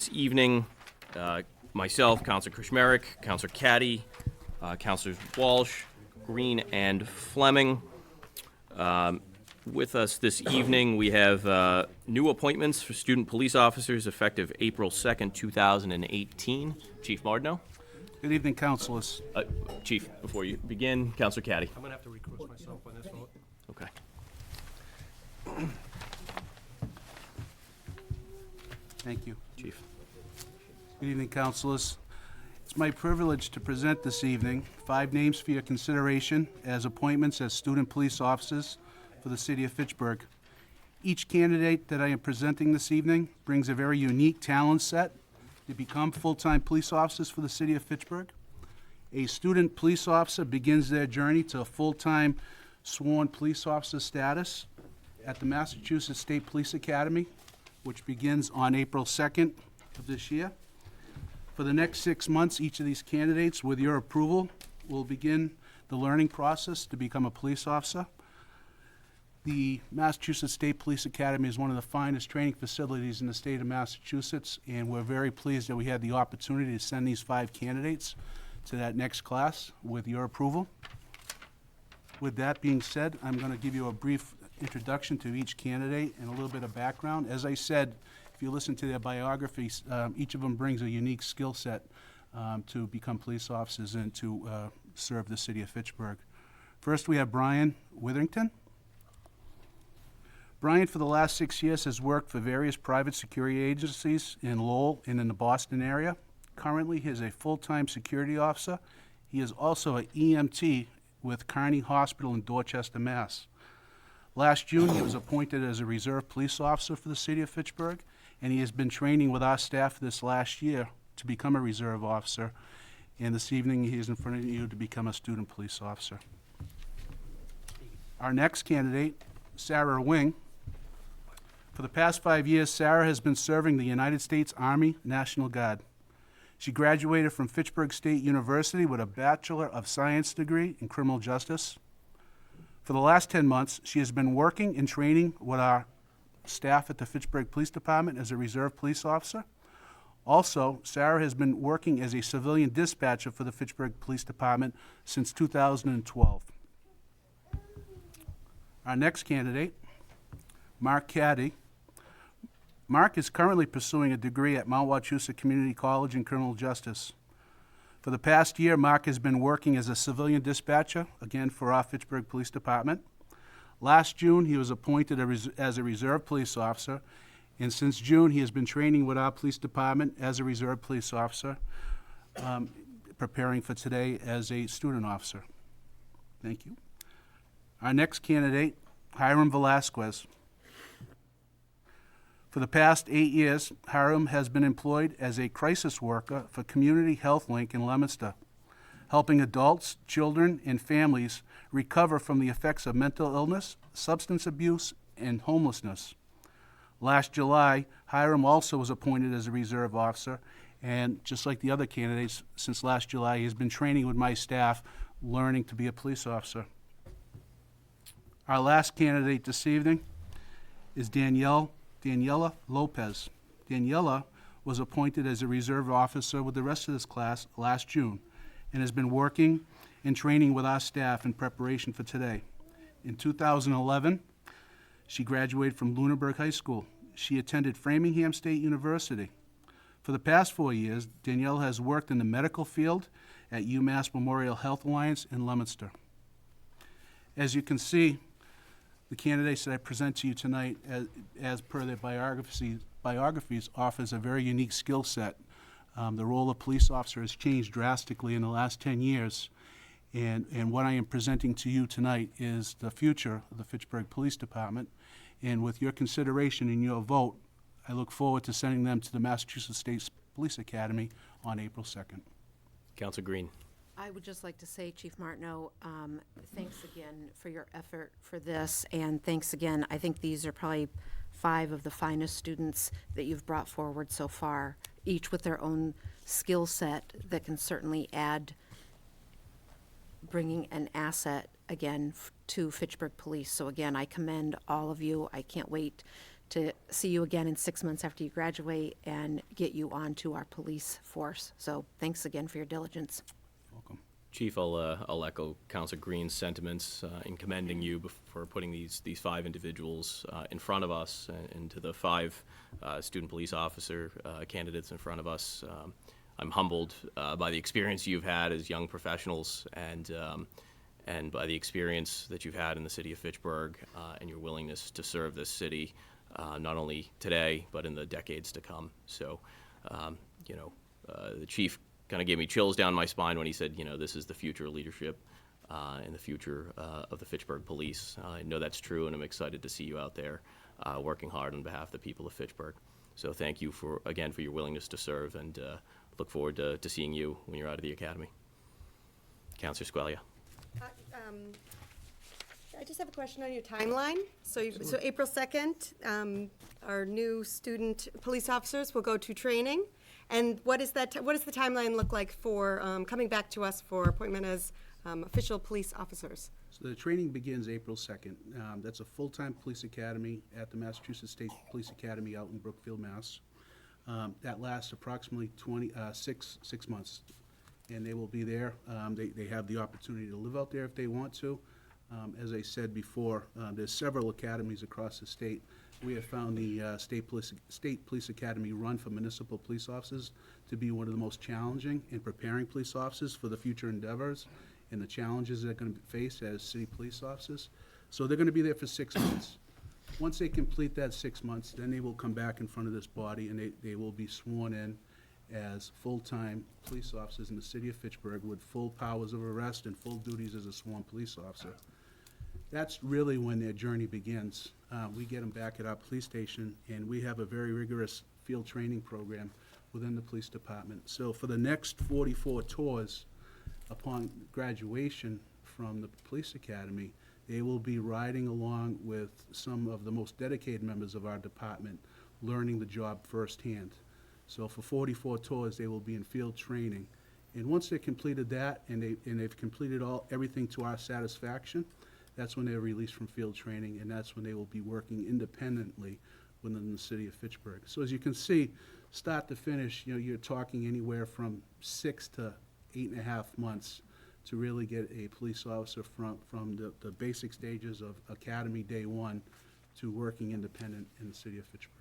This evening, myself, Councilor Krishmerik, Councilor Caddy, Councilors Walsh, Green, and Fleming. With us this evening, we have new appointments for student police officers effective April 2nd, 2018. Chief Martineau. Good evening, councilors. Chief, before you begin, Councilor Caddy. I'm going to have to recuse myself on this vote. Okay. Thank you. Chief. Good evening, councilors. It's my privilege to present this evening 5 names for your consideration as appointments as student police officers for the city of Fitchburg. Each candidate that I am presenting this evening brings a very unique talent set to become full-time police officers for the city of Fitchburg. A student police officer begins their journey to a full-time sworn police officer status at the Massachusetts State Police Academy, which begins on April 2nd of this year. For the next 6 months, each of these candidates, with your approval, will begin the learning process to become a police officer. The Massachusetts State Police Academy is one of the finest training facilities in the state of Massachusetts, and we're very pleased that we had the opportunity to send these 5 candidates to that next class with your approval. With that being said, I'm going to give you a brief introduction to each candidate and a little bit of background. As I said, if you listen to their biographies, each of them brings a unique skill set to become police officers and to serve the city of Fitchburg. First, we have Brian Witherington. Brian, for the last 6 years, has worked for various private security agencies in Lowell and in the Boston area. Currently, he is a full-time security officer. He is also an EMT with Kearney Hospital in Dorchester, Mass. Last June, he was appointed as a reserve police officer for the city of Fitchburg, and he has been training with our staff this last year to become a reserve officer. And this evening, he is in front of you to become a student police officer. Our next candidate, Sarah Wing. For the past 5 years, Sarah has been serving the United States Army National Guard. She graduated from Fitchburg State University with a Bachelor of Science degree in criminal justice. For the last 10 months, she has been working and training with our staff at the Fitchburg Police Department as a reserve police officer. Also, Sarah has been working as a civilian dispatcher for the Fitchburg Police Department since 2012. Our next candidate, Mark Caddy. Mark is currently pursuing a degree at Mount Wachusett Community College in criminal justice. For the past year, Mark has been working as a civilian dispatcher, again for our Fitchburg Police Department. Last June, he was appointed as a reserve police officer, and since June, he has been training with our police department as a reserve police officer, preparing for today as a student officer. Thank you. Our next candidate, Hiram Velasquez. For the past 8 years, Hiram has been employed as a crisis worker for Community Health Link in Leominster, helping adults, children, and families recover from the effects of mental illness, substance abuse, and homelessness. Last July, Hiram also was appointed as a reserve officer, and just like the other candidates, since last July, he has been training with my staff, learning to be a police officer. Our last candidate this evening is Daniela Lopez. Daniela was appointed as a reserve officer with the rest of this class last June and has been working and training with our staff in preparation for today. In 2011, she graduated from Lunenburg High School. She attended Framingham State University. For the past 4 years, Daniela has worked in the medical field at UMass Memorial Health Alliance in Leominster. As you can see, the candidates that I present to you tonight, as per their biographies, offers a very unique skill set. The role of police officer has changed drastically in the last 10 years, and what I am presenting to you tonight is the future of the Fitchburg Police Department. And with your consideration and your vote, I look forward to sending them to the Massachusetts State Police Academy on April 2nd. Councilor Green. I would just like to say, Chief Martineau, thanks again for your effort for this, and thanks again. I think these are probably 5 of the finest students that you've brought forward so far, each with their own skill set that can certainly add, bringing an asset, again, to Fitchburg Police. So again, I commend all of you. I can't wait to see you again in 6 months after you graduate and get you onto our police force. So thanks again for your diligence. Welcome. Chief, I'll echo Councilor Green's sentiments in commending you for putting these 5 individuals in front of us, and to the 5 student police officer candidates in front of us. I'm humbled by the experience you've had as young professionals, and by the experience that you've had in the city of Fitchburg, and your willingness to serve this city, not only today, but in the decades to come. So, the chief kind of gave me chills down my spine when he said, this is the future leadership and the future of the Fitchburg Police. I know that's true, and I'm excited to see you out there working hard on behalf of the people of Fitchburg. So thank you again for your willingness to serve, and look forward to seeing you when you're out of the academy. Councilor Squelia. I just have a question on your timeline. So April 2nd, our new student police officers will go to training. And what does the timeline look like for coming back to us for appointment as official police officers? So the training begins April 2nd. That's a full-time police academy at the Massachusetts State Police Academy out in Brookfield, Mass. That lasts approximately 6 months. And they will be there. They have the opportunity to live out there if they want to. As I said before, there's several academies across the state. We have found the State Police Academy run for municipal police officers to be one of the most challenging in preparing police officers for the future endeavors and the challenges they're going to face as city police officers. So they're going to be there for 6 months. Once they complete that 6 months, then they will come back in front of this body, and they will be sworn in as full-time police officers in the city of Fitchburg with full powers of arrest and full duties as a sworn police officer. That's really when their journey begins. We get them back at our police station, and we have a very rigorous field training program within the police department. So for the next 44 tours upon graduation from the police academy, they will be riding along with some of the most dedicated members of our department, learning the job firsthand. So for 44 tours, they will be in field training. And once they've completed that, and they've completed everything to our satisfaction, that's when they're released from field training, and that's when they will be working independently within the city of Fitchburg. So as you can see, start to finish, you're talking anywhere from 6 to 8.5 months to really get a police officer from the basic stages of academy day 1 to working independent in the city of Fitchburg.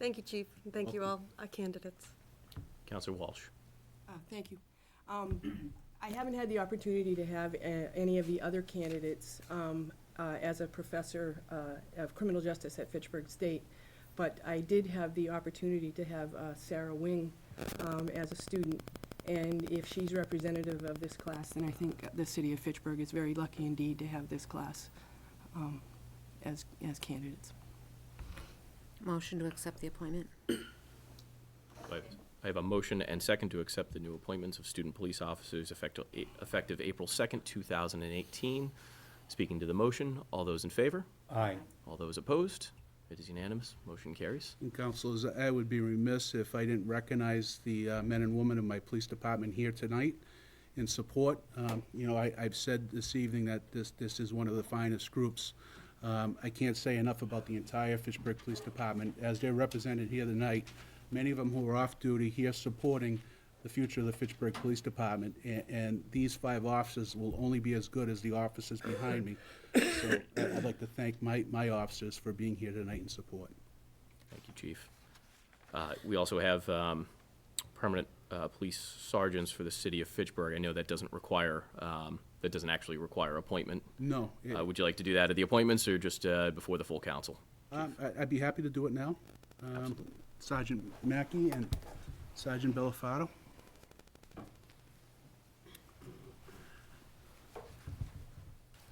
Thank you, Chief, and thank you all, our candidates. Councilor Walsh. Thank you. I haven't had the opportunity to have any of the other candidates as a professor of criminal justice at Fitchburg State, but I did have the opportunity to have Sarah Wing as a student, and if she's representative of this class, then I think the city of Fitchburg is very lucky indeed to have this class as candidates. Motion to accept the appointment. I have a motion and second to accept the new appointments of student police officers effective April 2nd, 2018. Speaking to the motion, all those in favor? Aye. All those opposed? It is unanimous. Motion carries. And councilors, I would be remiss if I didn't recognize the men and women of my police department here tonight in support. I've said this evening that this is one of the finest groups. I can't say enough about the entire Fitchburg Police Department as they're represented here tonight. Many of them who are off duty here supporting the future of the Fitchburg Police Department, and these 5 officers will only be as good as the officers behind me. So I'd like to thank my officers for being here tonight in support. Thank you, Chief. We also have permanent police sergeants for the city of Fitchburg. I know that doesn't actually require appointment. No. Would you like to do that at the appointments or just before the full council? I'd be happy to do it now. Sergeant Mackey and Sergeant Bellafato.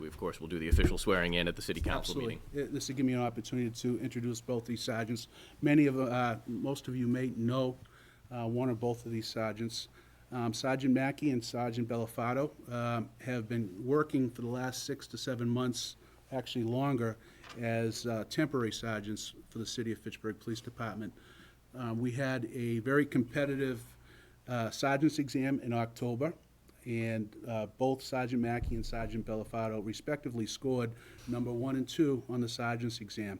We, of course, will do the official swearing in at the city council meeting. This will give me an opportunity to introduce both these sergeants. Most of you may know one or both of these sergeants. Sergeant Mackey and Sergeant Bellafato have been working for the last 6 to 7 months, actually longer, as temporary sergeants for the city of Fitchburg Police Department. We had a very competitive sergeant's exam in October, and both Sergeant Mackey and Sergeant Bellafato respectively scored number 1 and 2 on the sergeant's exam.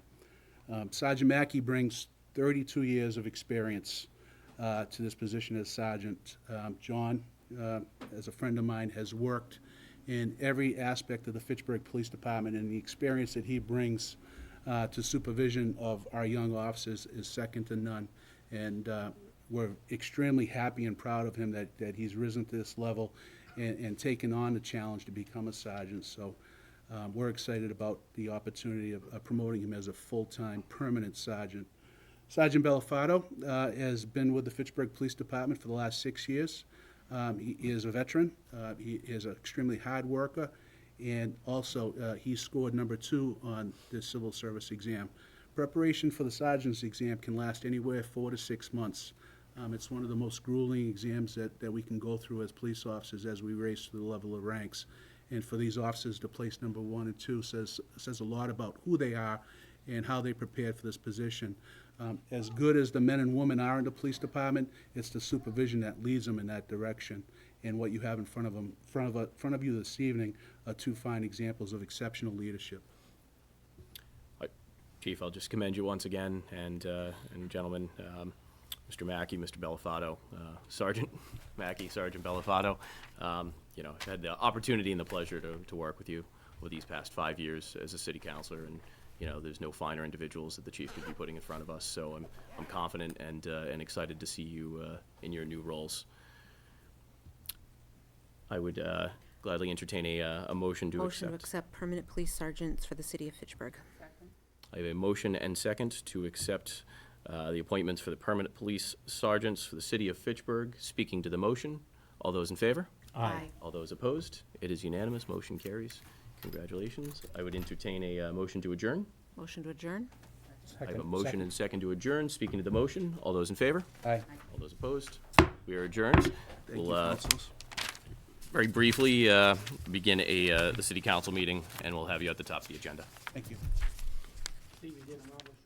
Sergeant Mackey brings 32 years of experience to this position as sergeant. John, as a friend of mine, has worked in every aspect of the Fitchburg Police Department, and the experience that he brings to supervision of our young officers is second to none. And we're extremely happy and proud of him that he's risen to this level and taken on the challenge to become a sergeant. So we're excited about the opportunity of promoting him as a full-time, permanent sergeant. Sergeant Belafato has been with the Fitchburg Police Department for the last 6 years. He is a veteran. He is an extremely hard worker, and also he scored number 2 on the civil service exam. Preparation for the sergeant's exam can last anywhere 4 to 6 months. It's one of the most grueling exams that we can go through as police officers as we race to the level of ranks. And for these officers to place number 1 and 2 says a lot about who they are and how they prepared for this position. As good as the men and women are in the police department, it's the supervision that leads them in that direction. And what you have in front of you this evening are 2 fine examples of exceptional leadership. Chief, I'll just commend you once again, and gentlemen, Mr. Mackey, Mr. Belafato, Sergeant Mackey, Sergeant Belafato. You know, I've had the opportunity and the pleasure to work with you over these past 5 years as a city councilor, and you know, there's no finer individuals that the chief could be putting in front of us. So I'm confident and excited to see you in your new roles. I would gladly entertain a motion to Motion to accept. accept permanent police sergeants for the city of Fitchburg. I have a motion and second to accept the appointments for the permanent police sergeants for the city of Fitchburg. Speaking to the motion, all those in favor? Aye. All those opposed? It is unanimous. Motion carries. Congratulations. I would entertain a motion to adjourn. Motion to adjourn? I have a motion and second to adjourn. Speaking to the motion, all those in favor? Aye. All those opposed? We are adjourned. Thank you, We'll councilors. very briefly begin the city council meeting, and we'll have you at the top of the agenda. Thank you. Steve, you did a marvelous job.